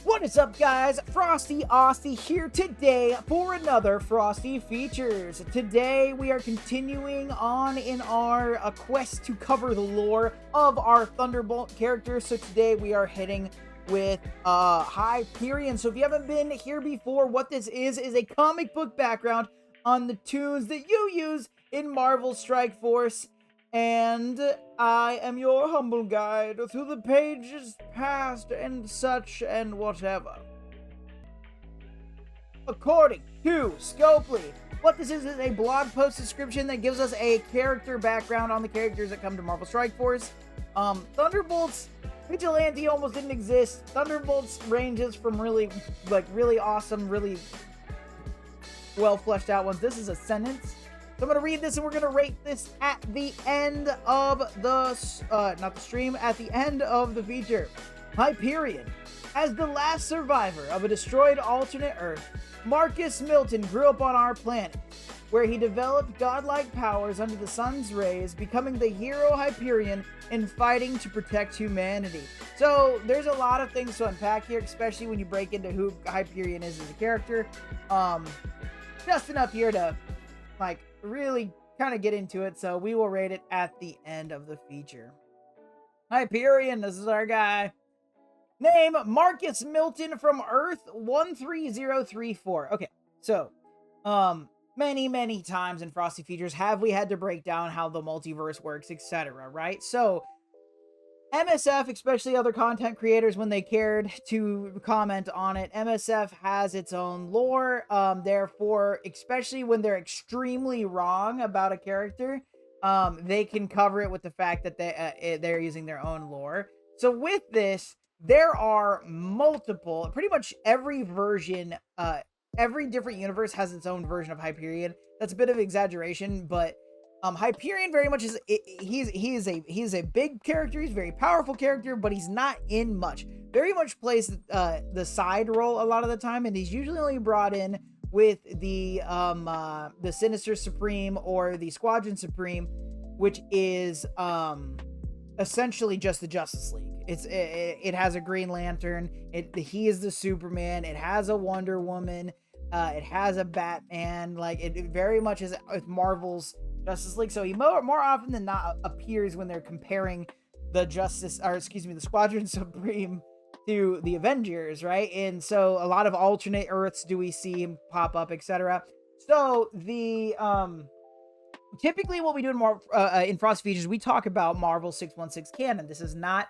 What is up, guys? Frosty Austy here today for another Frosty Features. Today we are continuing on in our quest to cover the lore of our Thunderbolt characters. So today we are heading with Hyperion. So if you haven't been here before, what this is a comic book background on the tunes that you use in Marvel Strike Force. And I am your humble guide through the pages past and such and whatever. According to Scopely, what this is a blog post description that gives us a character background on the characters that come to Marvel Strike Force. Thunderbolts, Vigilante almost didn't exist. Thunderbolts ranges from really awesome, really well fleshed out ones. This is Ascendance. So I'm going to read this and we're going to rate this at the end of the, not the stream, at the end of the feature. Hyperion. As the last survivor of a destroyed alternate Earth, Marcus Milton grew up on our planet, where he developed godlike powers under the sun's rays, becoming the hero Hyperion and fighting to protect humanity. So there's a lot of things to unpack here, especially when you break into who Hyperion is as a character. Just enough here to, really kind of get into it, so we will rate it at the end of the feature. Hyperion, this is our guy. Name, Marcus Milton from Earth 13034. Okay, so, many times in Frosty Features have we had to break down how the multiverse works, etc., right? So, MSF, especially other content creators, when they cared to comment on it, MSF has its own lore. Therefore, especially when they're extremely wrong about a character, they can cover it with the fact that they're using their own lore. So with this, there are multiple, pretty much every version, every different universe has its own version of Hyperion. That's a bit of exaggeration, but Hyperion very much is, he's a big character, he's a very powerful character, but he's not in much. Very much plays the side role a lot of the time, and he's usually only brought in with the Sinister Supreme or the Squadron Supreme, which is essentially just the Justice League. It has a Green Lantern, he is the Superman, it has a Wonder Woman, it has a Batman, it very much is Marvel's Justice League. So he more often than not appears when they're comparing the Squadron Supreme to the Avengers, right? And so a lot of alternate Earths do we see him pop up, etc. So the typically what we do in Frost Features, we talk about Marvel 616 canon. This is not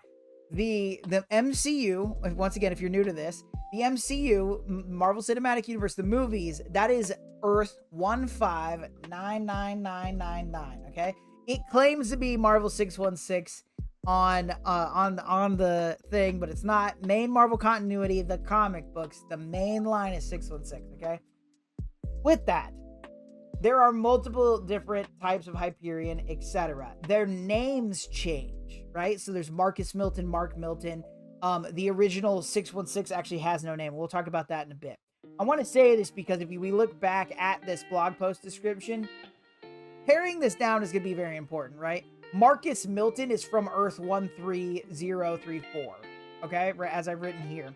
the MCU. Once again, if you're new to this, the MCU, Marvel Cinematic Universe, the movies, that is Earth 1599999. Okay, it claims to be Marvel 616 on the thing, but it's not. Main Marvel continuity, the comic books, the main line is 616. Okay, with that, there are multiple different types of Hyperion, etc. Their names change, right? So there's Marcus Milton, Mark Milton. The original 616 actually has no name. We'll talk about that in a bit. I want to say this because if we look back at this blog post description, paring this down is going to be very important, right? Marcus Milton is from Earth 13034, okay? As I've written here.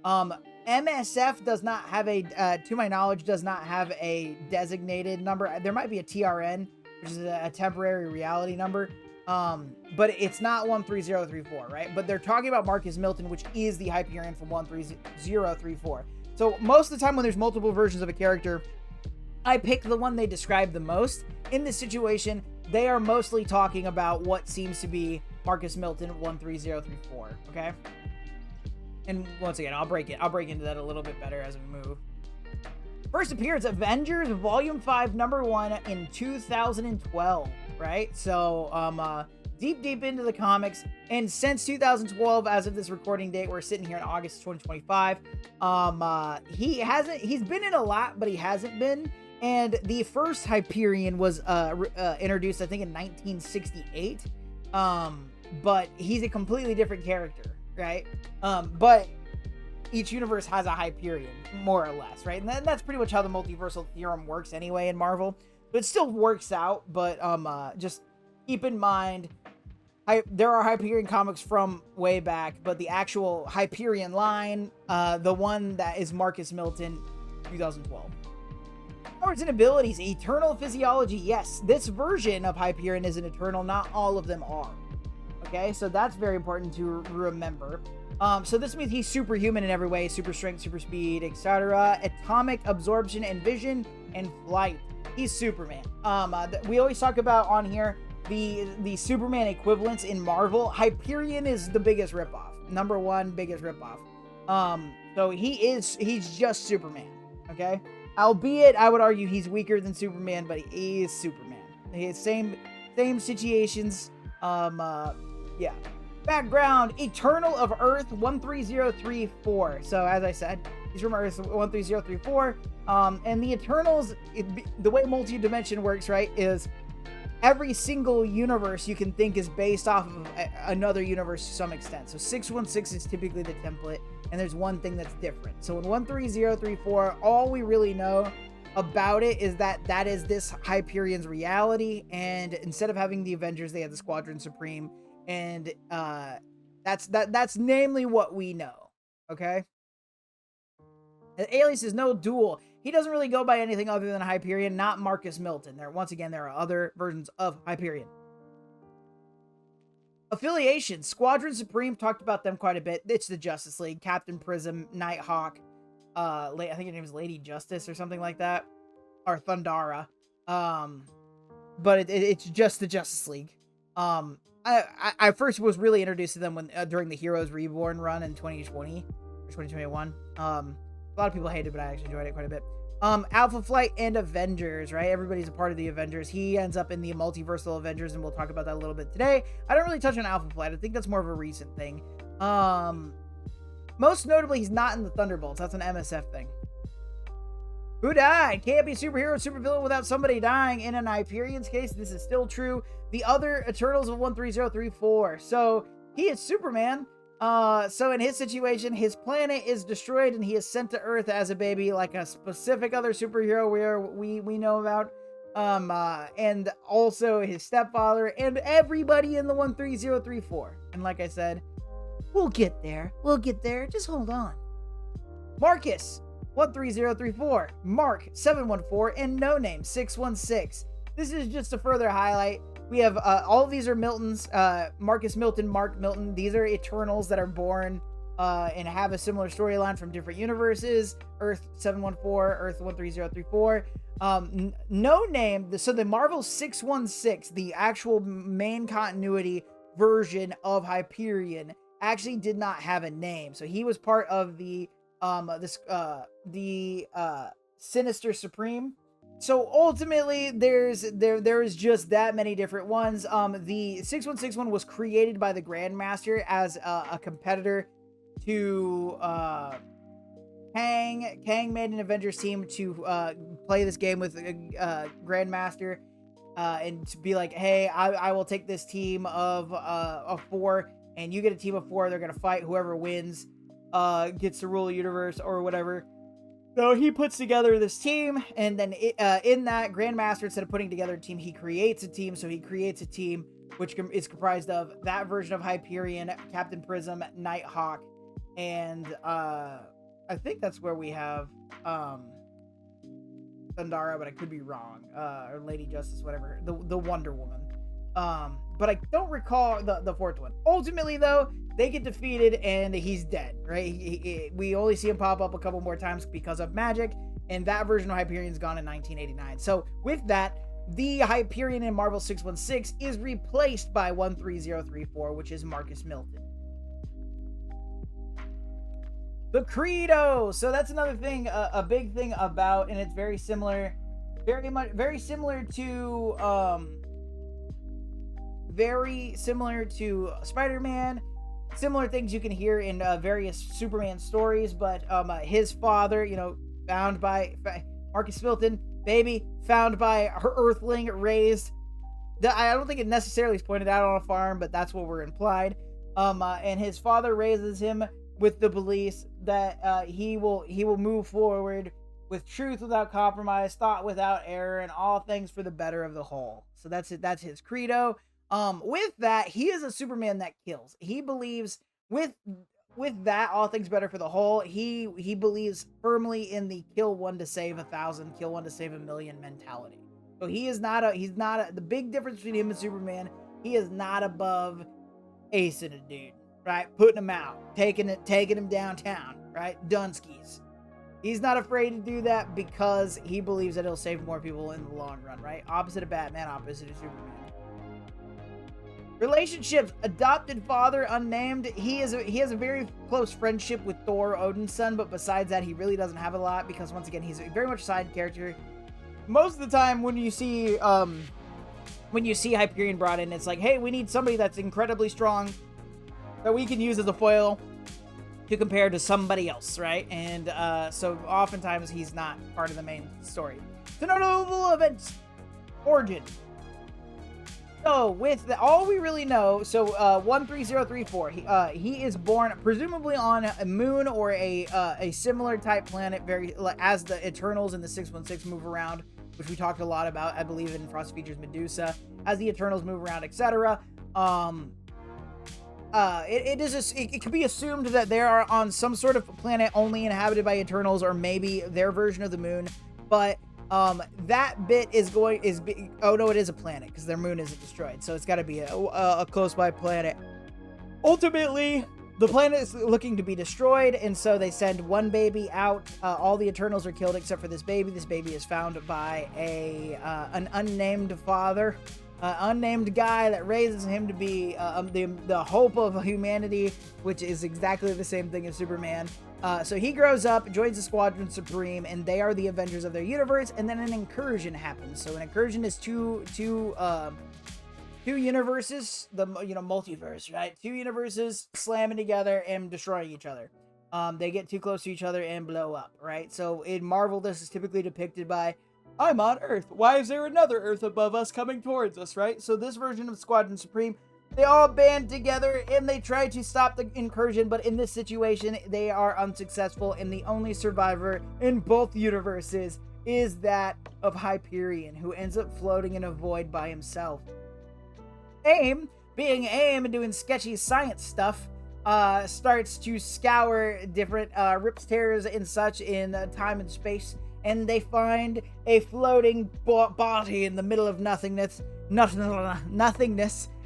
MSF does not have to my knowledge, does not have a designated number. There might be a TRN, which is a temporary reality number. But it's not 13034, right? But they're talking about Marcus Milton, which is the Hyperion from 13034. So most of the time when there's multiple versions of a character, I pick the one they describe the most. In this situation, they are mostly talking about what seems to be Marcus Milton 13034, okay? And once again, I'll break into that a little bit better as we move. First appearance, Avengers Volume 5, number 1 in 2012, right? So, deep into the comics, and since 2012, as of this recording date, we're sitting here in August 2025. He's been in a lot, but he hasn't been. And the first Hyperion was introduced, I think, in 1968. But he's a completely different character, right? But each universe has a Hyperion, more or less, right? And that's pretty much how the multiversal theorem works anyway in Marvel. But it still works out, but just keep in mind there are Hyperion comics from way back, but the actual Hyperion line, the one that is Marcus Milton, 2012. Powers and abilities, eternal physiology. Yes, this version of Hyperion is an eternal. Not all of them are. Okay, so that's very important to remember. So this means he's superhuman in every way: super strength, super speed, etc. Atomic absorption and vision and flight. He's Superman. We always talk about on here the Superman equivalents in Marvel. Hyperion is the biggest ripoff. Number one biggest ripoff. So he's just Superman. Okay? Albeit, I would argue he's weaker than Superman, but he is Superman. He has same situations. Yeah. Background, Eternal of Earth 13034. So, as I said, he's from Earth 13034. And the Eternals, the way multi-dimension works, right, is every single universe you can think is based off of another universe to some extent. So 616 is typically the template, and there's one thing that's different. So in 13034, all we really know about it is that is this Hyperion's reality, and instead of having the Avengers, they had the Squadron Supreme, and that's namely what we know. Okay? And Alias is no duel. He doesn't really go by anything other than Hyperion, not Marcus Milton. There are other versions of Hyperion. Affiliations. Squadron Supreme, talked about them quite a bit. It's the Justice League. Captain Prism, Nighthawk, I think her name is Lady Justice or something like that. Or Thundara. But it's just the Justice League. I first was really introduced to them when during the Heroes Reborn run in 2020 or 2021. A lot of people hated it, but I actually enjoyed it quite a bit. Alpha Flight and Avengers, right? Everybody's a part of the Avengers. He ends up in the multiversal Avengers, and we'll talk about that a little bit today. I don't really touch on Alpha Flight. I think that's more of a recent thing. Most notably, he's not in the Thunderbolts. That's an MSF thing. Who died? Can't be superhero or supervillain without somebody dying. In an Hyperion's case, this is still true. The other Eternals of 13034. So, he is Superman. So in his situation, his planet is destroyed and he is sent to Earth as a baby, like a specific other superhero we know about. And also his stepfather and everybody in the 13034. And like I said, we'll get there. Just hold on. Marcus, 13034. Mark, 714. And No Name, 616. This is just to further highlight. We have, all of these are Miltons, Marcus Milton, Mark Milton. These are Eternals that are born, and have a similar storyline from different universes. Earth 714, Earth 13034. No Name, so the Marvel 616, the actual main continuity version of Hyperion, actually did not have a name. So he was part of the Sinister Supreme. So ultimately, there is just that many different ones. The 616 one was created by the Grandmaster as a competitor to Kang. Kang made an Avengers team to play this game with Grandmaster and to be like, hey, I will take this team of 4, and you get a team of 4. They're gonna fight. Whoever wins gets to rule the universe or whatever. So he puts together this team, and then in that, Grandmaster, instead of putting together a team, he creates a team. So he creates a team which is comprised of that version of Hyperion, Captain Prism, Nighthawk, and I think that's where we have Thundara, but I could be wrong, or Lady Justice, whatever, the Wonder Woman. But I don't recall the fourth one. Ultimately, though, they get defeated and he's dead, right? We only see him pop up a couple more times because of magic, and that version of Hyperion's gone in 1989. So with that, the Hyperion in Marvel 616 is replaced by 13034, which is Marcus Milton. The Credo. So that's another thing, a big thing about, and it's very similar to Spider-Man. Similar things you can hear in various Superman stories, but his father, found by Marcus Milton, baby, found by her Earthling, raised. I don't think it necessarily is pointed out on a farm, but that's what we're implied. And his father raises him with the beliefs that he will move forward with truth without compromise, thought without error, and all things for the better of the whole. So that's it. That's his credo. With that, he is a Superman that kills. He believes with that, all things better for the whole. He believes firmly in the kill one to save 1,000, kill one to save 1,000,000 mentality. So he's not the big difference between him and Superman. He is not above acing a dude, right? Putting him out, taking him downtown, right? Dunskies. He's not afraid to do that because he believes that it'll save more people in the long run, right? Opposite of Batman, opposite of Superman. Relationships: adopted father, unnamed. He has a very close friendship with Thor, Odin's son, but besides that, he really doesn't have a lot because once again, he's very much a side character. Most of the time, when you see Hyperion brought in, it's like, hey, we need somebody that's incredibly strong that we can use as a foil to compare to somebody else, right? And so oftentimes he's not part of the main story. The notable events: origin. So with all we really know, so 13034, he is born presumably on a moon or a similar type planet, very as the Eternals and the 616 move around, which we talked a lot about, I believe, in Frosty Features Medusa. As the Eternals move around, etc. It could be assumed that they are on some sort of planet only inhabited by Eternals, or maybe their version of the moon, but that bit oh no, it is a planet because their moon isn't destroyed, so it's got to be a close by planet. Ultimately, the planet is looking to be destroyed, and so they send one baby out. All the Eternals are killed except for this baby. This baby is found by an unnamed father, unnamed guy that raises him to be the hope of humanity, which is exactly the same thing as Superman. So he grows up, joins the Squadron Supreme, and they are the Avengers of their universe. And then an incursion happens. So an incursion is two universes, multiverse, right? Two universes slamming together and destroying each other. They get too close to each other and blow up, right? So in Marvel, this is typically depicted by, I'm on Earth. Why is there another Earth above us coming towards us, right? So this version of Squadron Supreme, they all band together and they try to stop the incursion, but in this situation, they are unsuccessful, and the only survivor in both universes is that of Hyperion, who ends up floating in a void by himself. AIM, being AIM and doing sketchy science stuff, starts to scour different rips, tears, and such in time and space, and they find a floating body in the middle of nothingness,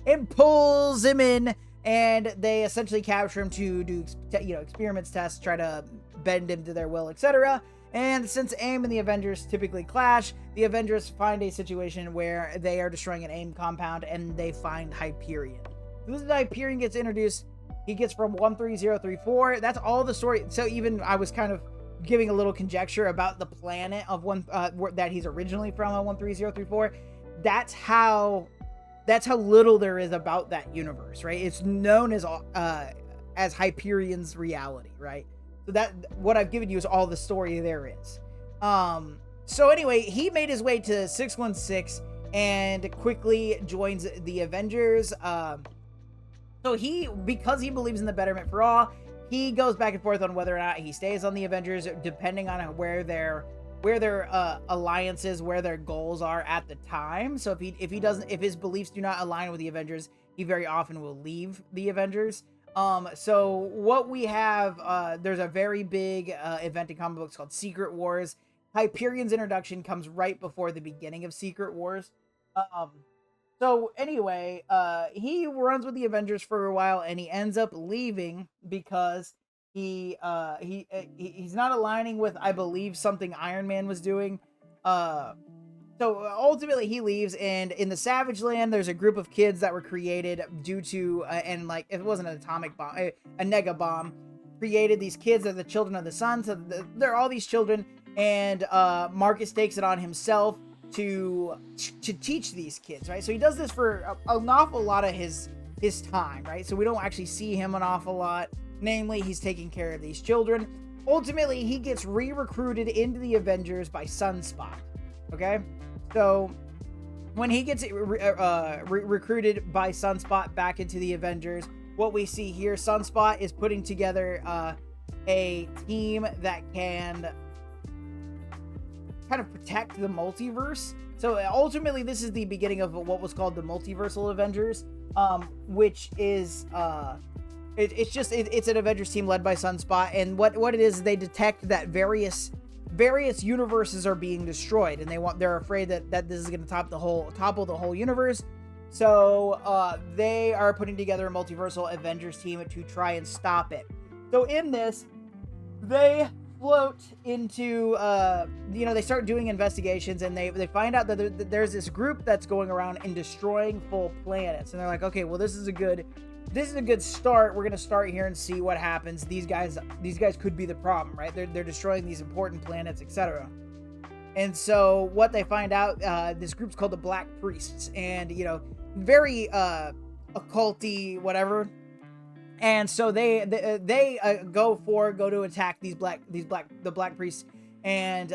and pulls him in, and they essentially capture him to do, experiments, tests, try to bend him to their will, etc. And since AIM and the Avengers typically clash, the Avengers find a situation where they are destroying an AIM compound, and they find Hyperion. This is Hyperion gets introduced. He gets from 13034. That's all the story. So even I was kind of giving a little conjecture about the planet of that he's originally from on 13034. That's how little there is about that universe, right? It's known as Hyperion's reality, right? So that what I've given you is all the story there is. So anyway, he made his way to 616 and quickly joins the Avengers. So because he believes in the betterment for all, he goes back and forth on whether or not he stays on the Avengers, depending on where their alliances, where their goals are at the time. So if his beliefs do not align with the Avengers, he very often will leave the Avengers. So what we have, there's a very big event in comic books called Secret Wars. Hyperion's introduction comes right before the beginning of Secret Wars. So anyway, he runs with the Avengers for a while, and he ends up leaving because he's not aligning with, I believe, something Iron Man was doing. So ultimately he leaves, and in the Savage Land, there's a group of kids that were created due to, it wasn't an atomic bomb, a nega bomb, created these kids are the children of the sun. So they're all these children, and Marcus takes it on himself to teach these kids, right? So he does this for an awful lot of his time, right? So we don't actually see him an awful lot. Namely, he's taking care of these children. Ultimately, he gets re-recruited into the Avengers by Sunspot. Okay? So when he gets recruited by Sunspot back into the Avengers, what we see here, Sunspot is putting together a team that can kind of protect the multiverse. So ultimately, this is the beginning of what was called the Multiversal Avengers, which is it's an Avengers team led by Sunspot, and what it is, they detect that various universes are being destroyed, and they're afraid that this is going to topple the whole universe. So they are putting together a Multiversal Avengers team to try and stop it. So in this, they float into they start doing investigations, and they find out that there's this group that's going around and destroying full planets, and they're like, okay, well, this is a good start. We're gonna start here and see what happens. These guys could be the problem, right? They're destroying these important planets, etc. And so what they find out, this group's called the Black Priests, and very occulty, whatever. And so they go to attack the Black Priests, and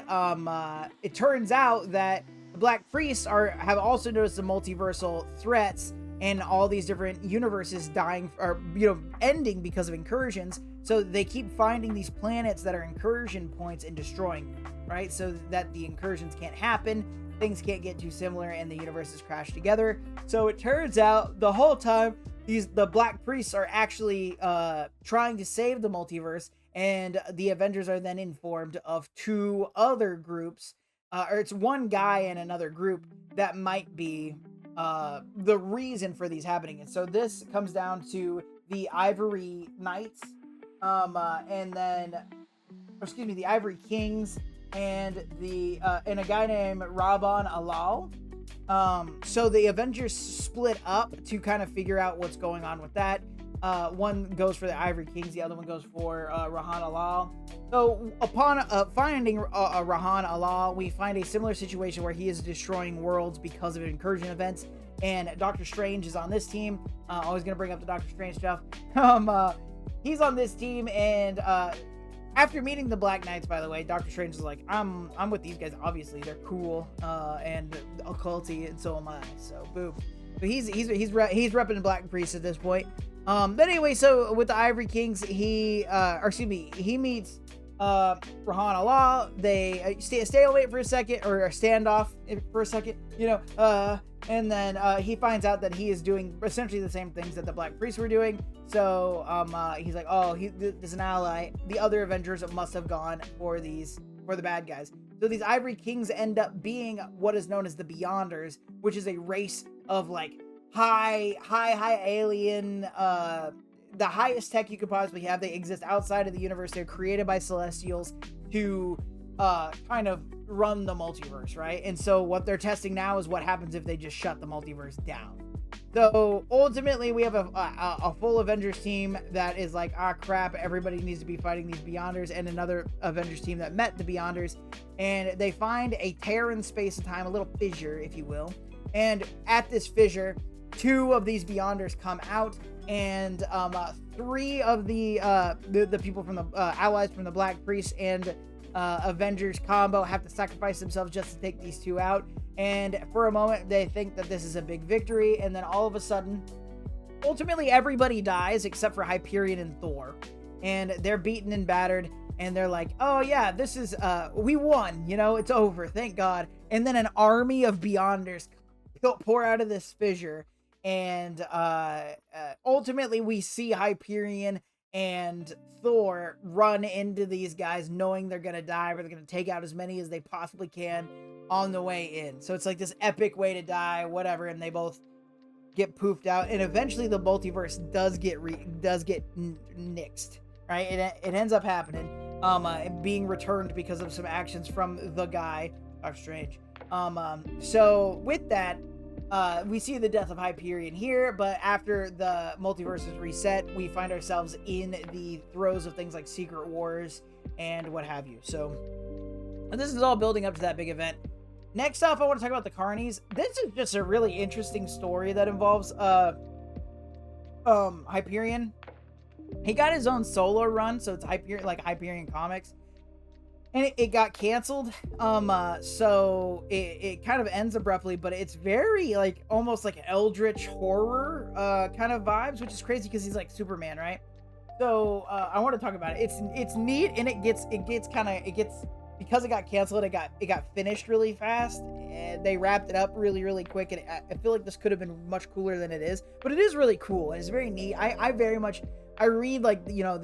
it turns out that the Black Priests have also noticed the multiversal threats and all these different universes dying or ending because of incursions. So they keep finding these planets that are incursion points and destroying them, right? So that the incursions can't happen, things can't get too similar, and the universes crash together. So it turns out the whole time the Black Priests are actually trying to save the multiverse, and the Avengers are then informed of two other groups, or it's one guy and another group that might be the reason for these happening. And so this comes down to the Ivory Knights, and then, the Ivory Kings, and a guy named Rabban Alal. So the Avengers split up to kind of figure out what's going on with that. One goes for the Ivory Kings, the other one goes for Rahan Alal. So upon finding Rahan Alal, we find a similar situation where he is destroying worlds because of incursion events, and Doctor Strange is on this team. Always gonna bring up the Doctor Strange stuff. He's on this team, and after meeting the Black Knights, by the way, Doctor Strange is like, I'm with these guys. Obviously, they're cool and occulty, and so am I. So boom. But he's repping the Black Priest at this point. But anyway, so with the Ivory Kings, he meets Rahan Allah. They stay away for a second, or stand off for a second, and then he finds out that he is doing essentially the same things that the Black Priests were doing. So he's like, oh, this is an ally. The other Avengers must have gone for the bad guys. So these Ivory Kings end up being what is known as the Beyonders, which is a race of like high alien, the highest tech you could possibly have. They exist outside of the universe. They're created by Celestials to kind of run the multiverse, right? And so what they're testing now is what happens if they just shut the multiverse down. So ultimately, we have a full Avengers team that is like, crap, everybody needs to be fighting these Beyonders, and another Avengers team that met the Beyonders, and they find a tear in space and time, a little fissure, if you will. And at this fissure, two of these Beyonders come out, and three of the people from the allies from the Black Priest and Avengers combo have to sacrifice themselves just to take these two out. And for a moment, they think that this is a big victory, and then all of a sudden, ultimately everybody dies except for Hyperion and Thor, and they're beaten and battered, and they're like, oh yeah, this is we won, it's over, thank God. And then an army of Beyonders pour out of this fissure, and ultimately we see Hyperion and Thor run into these guys knowing they're gonna die, but they're gonna take out as many as they possibly can on the way in. So it's like this epic way to die, whatever, and they both get poofed out, and eventually the multiverse does get nixed, right? It ends up happening, being returned because of some actions from the guy, Doctor Strange. So with that, we see the death of Hyperion here, but after the multiverse is reset, we find ourselves in the throes of things like Secret Wars and what have you. So this is all building up to that big event. Next off, I want to talk about the Carnies. This is just a really interesting story that involves Hyperion. He got his own solo run, so it's Hyperion Comics, and it got canceled. So it kind of ends abruptly, but it's very like almost like eldritch horror kind of vibes, which is crazy because he's like Superman, right? So I want to talk about it. It's neat, and it gets because it got canceled, it got finished really fast, and they wrapped it up really quick. And I feel like this could have been much cooler than it is, but it is really cool and it's very neat. I very much, I read like, you know,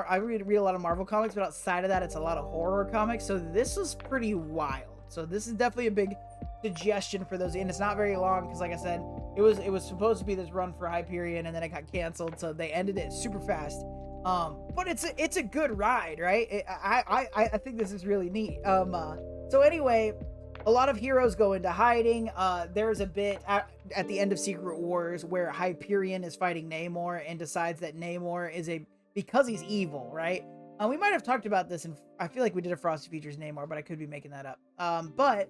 I read a lot of Marvel comics, but outside of that, it's a lot of horror comics. So this was pretty wild. So this is definitely a big suggestion for those, and it's not very long because, like I said, it was supposed to be this run for Hyperion, and then it got canceled, so they ended it super fast. But it's a good ride, right? I think this is really neat. So anyway, a lot of heroes go into hiding. There's a bit at the end of Secret Wars where Hyperion is fighting Namor and decides that Namor is because he's evil, right? We might have talked about this, and I feel like we did a Frosty Features Namor, but I could be making that up. But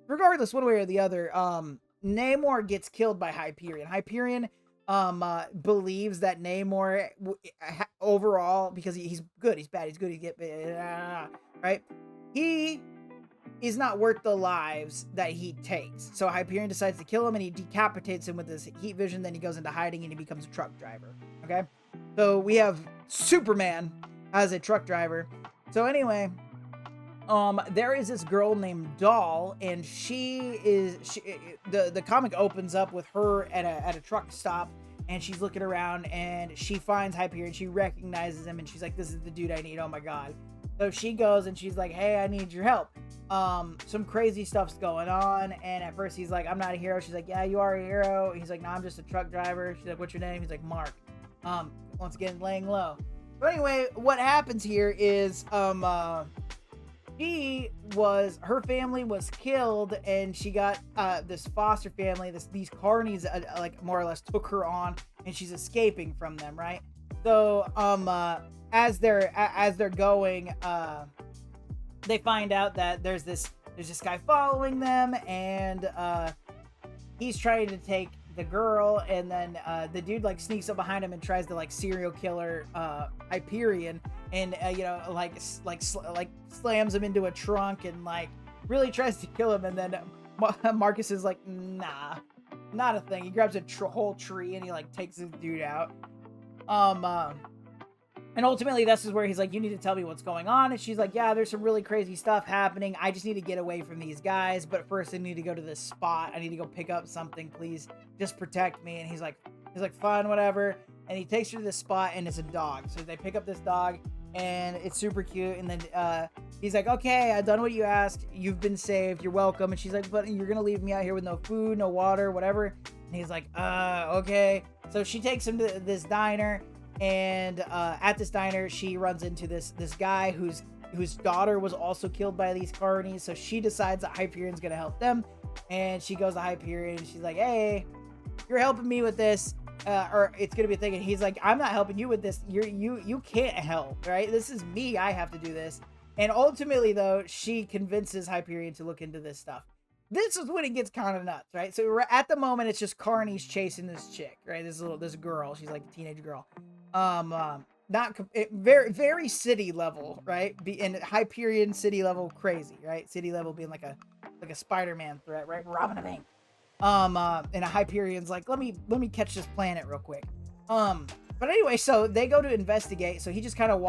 regardless, one way or the other, Namor gets killed by Hyperion. Hyperion believes that Namor overall, because he's good, he's bad, he's good, right? He is not worth the lives that he takes. So Hyperion decides to kill him, and he decapitates him with his heat vision. Then he goes into hiding and he becomes a truck driver. Okay, so we have Superman as a truck driver. So anyway, there is this girl named Doll, and the comic opens up with her at a truck stop, and she's looking around and she finds Hyperion. She recognizes him and she's like, this is the dude I need. Oh my god. So she goes and she's like, hey, I need your help. Some crazy stuff's going on, and at first he's like, I'm not a hero. She's like, yeah, you are a hero. He's like, no, I'm just a truck driver. She's like, what's your name? He's like, Mark. Once again, laying low. But anyway, what happens here is her family was killed, and she got this foster family, these carnies like more or less took her on, and she's escaping from them, right? So as they're going, they find out that there's this guy following them, and he's trying to take the girl, and then the dude like sneaks up behind him and tries to like serial killer Hyperion, and like slams him into a trunk and like really tries to kill him. And then Marcus is like, nah, not a thing. He grabs a whole tree and he like takes this dude out. And ultimately, this is where he's like, you need to tell me what's going on. And she's like, yeah, there's some really crazy stuff happening. I just need to get away from these guys. But first, I need to go to this spot. I need to go pick up something, please. Just protect me. And he's like, fine, whatever. And he takes her to this spot, and it's a dog. So they pick up this dog, and it's super cute. And then he's like, okay, I've done what you asked. You've been saved. You're welcome. And she's like, but you're going to leave me out here with no food, no water, whatever. And he's like, okay. So she takes him to this diner. And at this diner, she runs into this guy whose daughter was also killed by these carnies. So she decides that Hyperion's gonna help them, and she goes to Hyperion. And she's like, "Hey, you're helping me with this, or it's gonna be a thing." And he's like, "I'm not helping you with this. You can't help, right? This is me. I have to do this." And ultimately, though, she convinces Hyperion to look into this stuff. This is when it gets kind of nuts, right? So at the moment, it's just carnies chasing this chick, right? This girl. She's like a teenage girl. Very city level, right? In Hyperion city level crazy, right? City level being like a Spider-Man threat, right? Robbing a bank. And a Hyperion's like, let me catch this planet real quick. But anyway, so they go to investigate. So he just kind of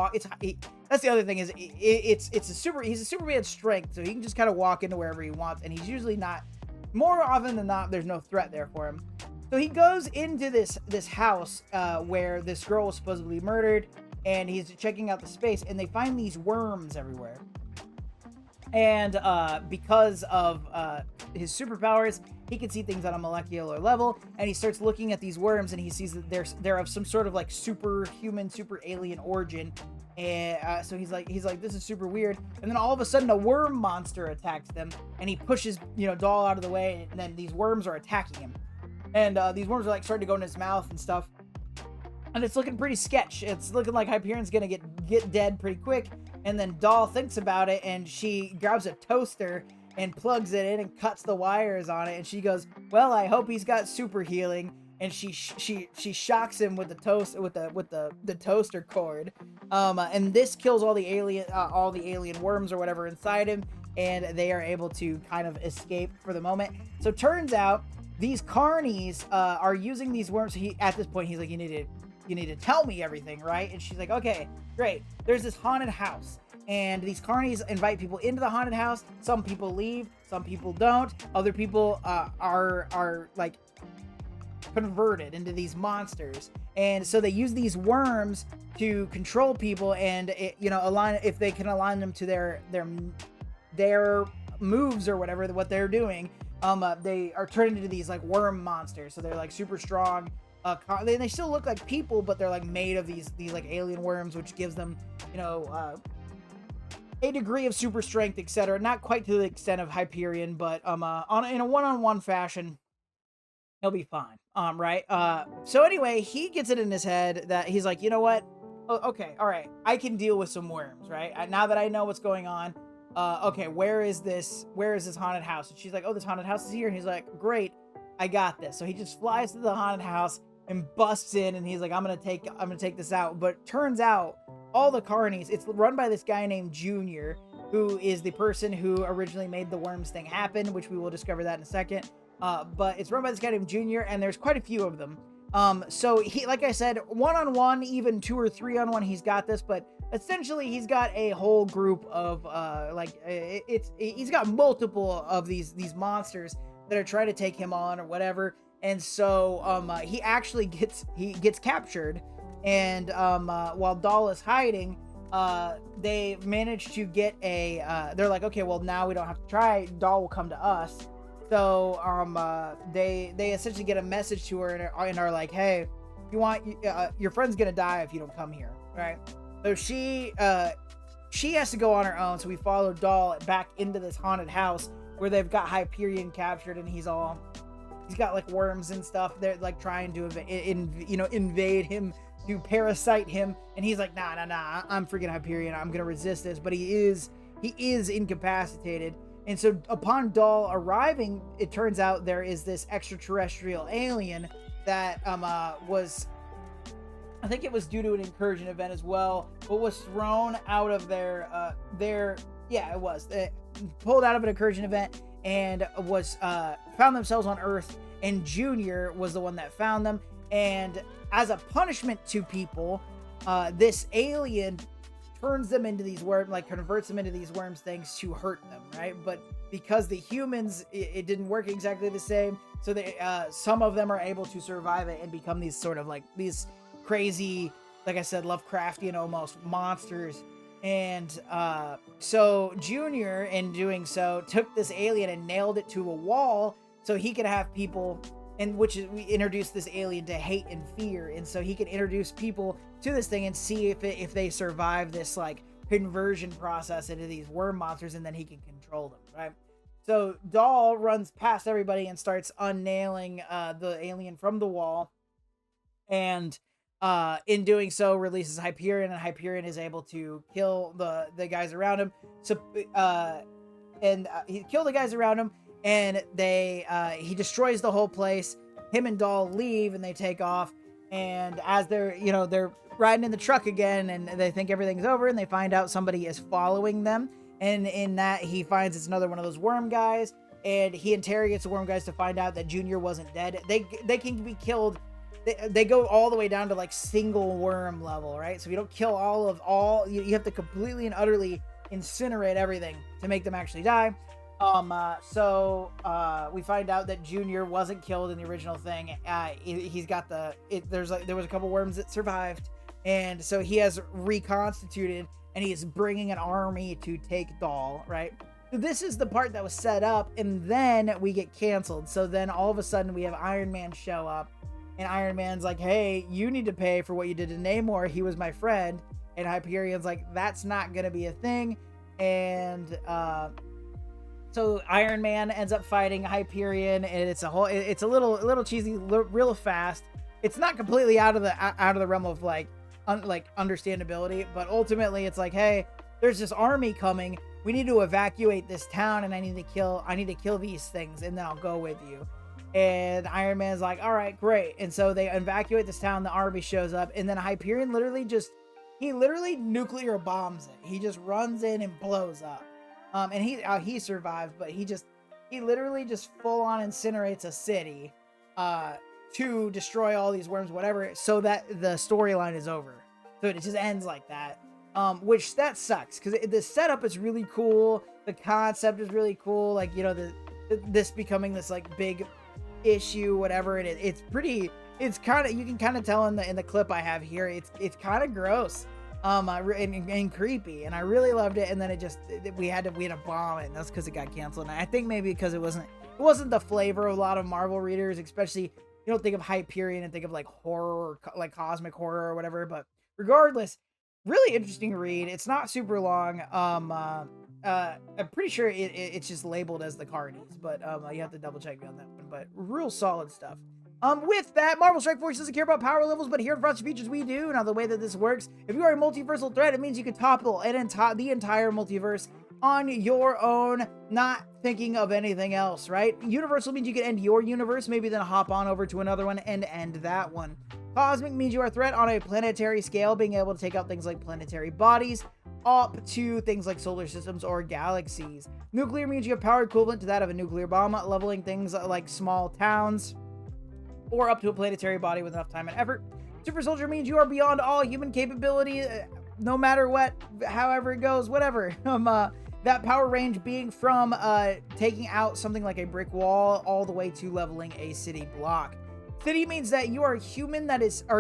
that's the other thing is he's a Superman strength, so he can just kind of walk into wherever he wants, and he's usually not. More often than not, there's no threat there for him. So he goes into this house where this girl was supposedly murdered, and he's checking out the space, and they find these worms everywhere. And because of his superpowers, he can see things on a molecular level, and he starts looking at these worms, and he sees that they're of some sort of like superhuman, super alien origin. And so he's like, this is super weird. And then all of a sudden, a worm monster attacks them, and he pushes Doll out of the way, and then these worms are attacking him. And these worms are like starting to go in his mouth and stuff. And it's looking pretty sketch. It's looking like Hyperion's gonna get dead pretty quick. And then Doll thinks about it, and she grabs a toaster and plugs it in and cuts the wires on it. And she goes, well, I hope he's got super healing. And she shocks him with the toaster cord. And this kills all the alien worms or whatever inside him, and they are able to kind of escape for the moment. So turns out these carnies are using these worms. At this point, he's like, you need to tell me everything, right? And she's like, okay, great. There's this haunted house, And these carnies invite people into the haunted house. Some people leave, some people don't. Other people are like converted into these monsters, and so they use these worms to control people and align, if they can align them to their moves or whatever, what they're doing. They are turned into these like worm monsters, so they're like super strong. They still look like people, but they're like made of these like alien worms, which gives them a degree of super strength, etc. Not quite to the extent of Hyperion, but in a one-on-one fashion, he'll be fine. Right? So anyway, he gets it in his head that he's like, you know what? Okay, all right, I can deal with some worms, right? Now that I know what's going on, okay, where is this haunted house? And she's like, oh, this haunted house is here. And he's like, great, I got this. So he just flies to the haunted house and busts in, and he's like, I'm gonna take this out. But turns out all the carnies, it's run by this guy named Junior, who is the person who originally made the worms thing happen, which we will discover that in a second. But it's run by this guy named Junior, and there's quite a few of them. So he, like I said, 1-on-1, even 2 or 3-on-1, he's got this, but essentially he's got a whole group of, he's got multiple of these monsters that are trying to take him on or whatever. And so, he actually gets captured, and, while Doll is hiding, they manage to get they're like, okay, well, now we don't have to try, Doll will come to us. So they essentially get a message to her and are like, hey, your friend's gonna die if you don't come here, right? So she has to go on her own. So we follow Doll back into this haunted house where they've got Hyperion captured, and he's got like worms and stuff. They're like trying to invade him, to parasite him, and he's like, nah, I'm freaking Hyperion, I'm gonna resist this. But he is incapacitated. And so upon Doll arriving, it turns out there is this extraterrestrial alien that was, I think it was due to an incursion event as well, but was thrown out of pulled out of an incursion event, and was found themselves on Earth, and Junior was the one that found them. And as a punishment to people, this alien turns them into these converts them into these worms things to hurt them, right? But because the humans, it didn't work exactly the same, so they some of them are able to survive it and become these sort of like these crazy, like I said, Lovecraftian almost monsters. And so Junior, in doing so, took this alien and nailed it to a wall so he could have people, and we introduced this alien to hate and fear, and so he could introduce people to this thing and see if they survive this like conversion process into these worm monsters, and then he can control them, right? So Doll runs past everybody and starts unnailing the alien from the wall, and in doing so releases Hyperion, and Hyperion is able to kill the guys around him. So he killed the guys around him, and he destroys the whole place. Him and Doll leave, and they take off. And as they're riding in the truck again, and they think everything's over, and they find out somebody is following them. And in that, he finds it's another one of those worm guys, and he interrogates the worm guys to find out that Junior wasn't dead. They can be killed. They go all the way down to like single worm level, right? So if you don't kill you have to completely and utterly incinerate everything to make them actually die. We find out that Junior wasn't killed in the original thing. He's got there was a couple worms that survived, and so he has reconstituted, and he is bringing an army to take Doll, right? So this is the part that was set up, and then we get canceled. So then all of a sudden we have Iron Man show up, and Iron Man's like, hey, you need to pay for what you did to Namor. He was my friend. And Hyperion's like, that's not gonna be a thing. And so Iron Man ends up fighting Hyperion, and it's a little cheesy, real fast. It's not completely out of the realm of like understandability, but ultimately it's like, hey, there's this army coming. We need to evacuate this town, and I need to kill these things, and then I'll go with you. And Iron Man's like, all right, great. And so they evacuate this town. The army shows up, and then Hyperion literally nuclear bombs it. He just runs in and blows up. And he survives, but he literally just full on incinerates a city to destroy all these worms, whatever, so that the storyline is over. So it just ends like that. which that sucks because the setup is really cool. The concept is really cool. Like, you know, this becoming this like big issue, whatever. And it's pretty. It's kind of, you can kind of tell in the clip I have here. It's kind of gross, and creepy. And I really loved it. And then we had to bomb it. And that's because it got canceled. And I think maybe because it wasn't the flavor of a lot of Marvel readers, especially. You don't think of Hyperion and think of like horror, like cosmic horror or whatever. But regardless, really interesting read. It's not super long. I'm pretty sure it's just labeled as the Carnies, but you have to double check me on that one. But real solid stuff. With that, Marvel Strike Force doesn't care about power levels, but here in Frosty Features we do. Now, the way that this works, if you are a multiversal threat, it means you can topple the entire multiverse on your own, not thinking of anything else, right? Universal means you can end your universe, maybe then hop on over to another one and end that one. Cosmic means you are a threat on a planetary scale, being able to take out things like planetary bodies, up to things like solar systems or galaxies. Nuclear means you have power equivalent to that of a nuclear bomb, leveling things like small towns, or up to a planetary body with enough time and effort. Super Soldier means you are beyond all human capability, no matter what, however it goes, whatever. That power range being from taking out something like a brick wall all the way to leveling a city block. City means that you are a human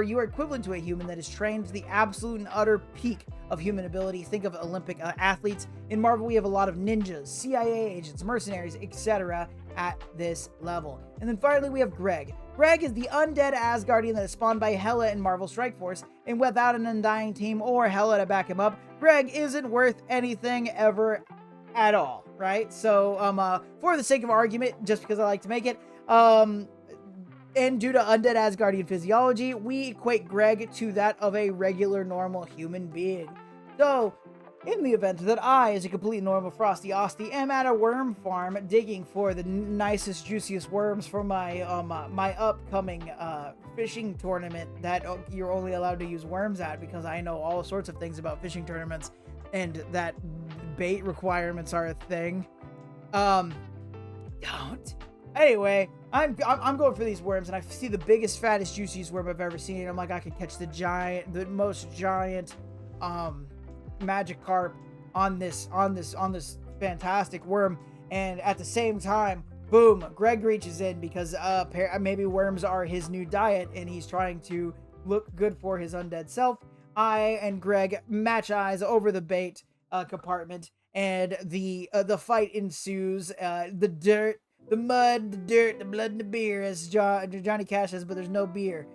you are equivalent to a human that is trained to the absolute and utter peak of human ability. Think of Olympic athletes. In Marvel, we have a lot of ninjas, CIA agents, mercenaries, etc. at this level. And then finally, we have Greg. Greg is the undead Asgardian that is spawned by Hela in Marvel Strike Force, and without an undying team or Hela to back him up, Greg isn't worth anything ever at all, right? So, for the sake of argument, just because I like to make it, and due to undead Asgardian physiology, we equate Greg to that of a regular, normal human being. So, in the event that I, as a completely normal Frosty Osty, am at a worm farm digging for the nicest, juiciest worms for my my upcoming fishing tournament that you're only allowed to use worms at, because I know all sorts of things about fishing tournaments and that bait requirements are a thing. Don't. Anyway, I'm going for these worms, and I see the biggest, fattest, juiciest worm I've ever seen. I'm like, I could catch the most giant Magikarp on this fantastic worm, and at the same time, boom, Greg reaches in because maybe worms are his new diet, and he's trying to look good for his undead self. I and Greg match eyes over the bait compartment, and the fight ensues. The dirt, the mud, the dirt, the blood, and the beer, as Johnny Cash says, but there's no beer.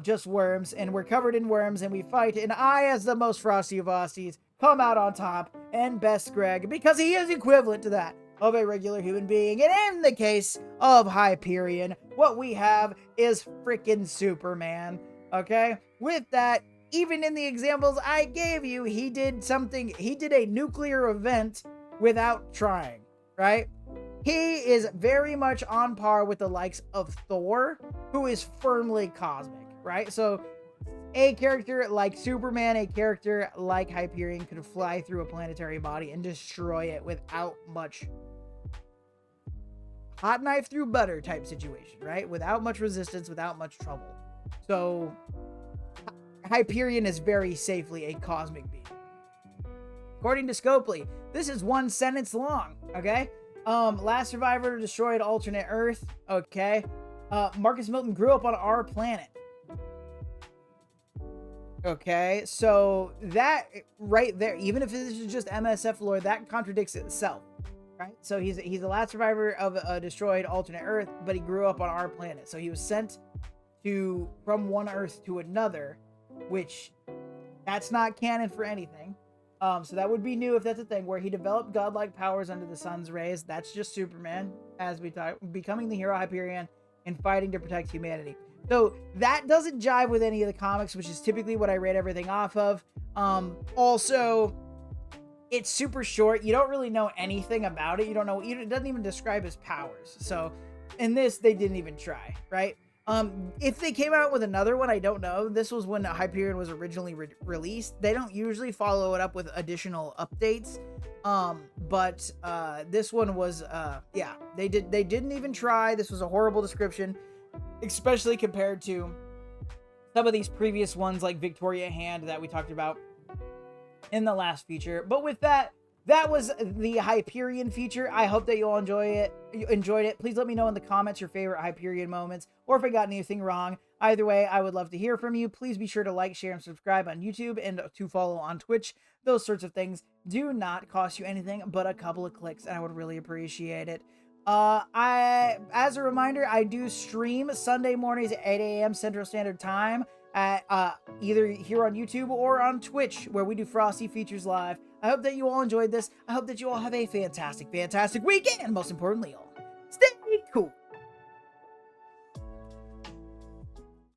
Just worms, and we're covered in worms, and we fight, and I, as the most frosty of Osties, come out on top and best Greg, because he is equivalent to that of a regular human being. And in the case of Hyperion, what we have is freaking Superman, okay? With that, even in the examples I gave you, he did a nuclear event without trying, right? He is very much on par with the likes of Thor, who is firmly cosmic, right? So a character like Superman, a character like Hyperion could fly through a planetary body and destroy it without much hot knife through butter type situation, right? Without much resistance, without much trouble. So Hyperion is very safely a cosmic being. According to Scopely, this is one sentence long, okay? Last survivor destroyed alternate Earth, okay? Marcus Milton grew up on our planet. Okay, so that right there, even if this is just MSF lore, that contradicts itself, right? So he's the last survivor of a destroyed alternate Earth, but he grew up on our planet. So he was sent from one Earth to another, which that's not canon for anything. So that would be new if that's a thing, where he developed godlike powers under the sun's rays. That's just Superman, as we talk, becoming the hero Hyperion and fighting to protect humanity. So that doesn't jive with any of the comics, which is typically what I rate everything off of. Also, it's super short. You don't really know anything about it. You don't know. It doesn't even describe his powers. So in this, they didn't even try, right? If they came out with another one, I don't know. This was when Hyperion was originally released. They don't usually follow it up with additional updates. But this one was, yeah, they didn't even try. This was a horrible description, especially compared to some of these previous ones like Victoria Hand that we talked about. in the last feature. But with that, that was the Hyperion feature. I hope that you all enjoyed it. Please let me know in the comments your favorite Hyperion moments, or if I got anything wrong. Either way, I would love to hear from you. Please be sure to like, share, and subscribe on YouTube, and to follow on Twitch. Those sorts of things do not cost you anything but a couple of clicks, and I would really appreciate it. As a reminder, I do stream Sunday mornings at 8 a.m. Central Standard Time at either here on YouTube or on Twitch, where we do Frosty features live. I hope that you all enjoyed this. I hope that you all have a fantastic, fantastic weekend, and most importantly, all stay cool.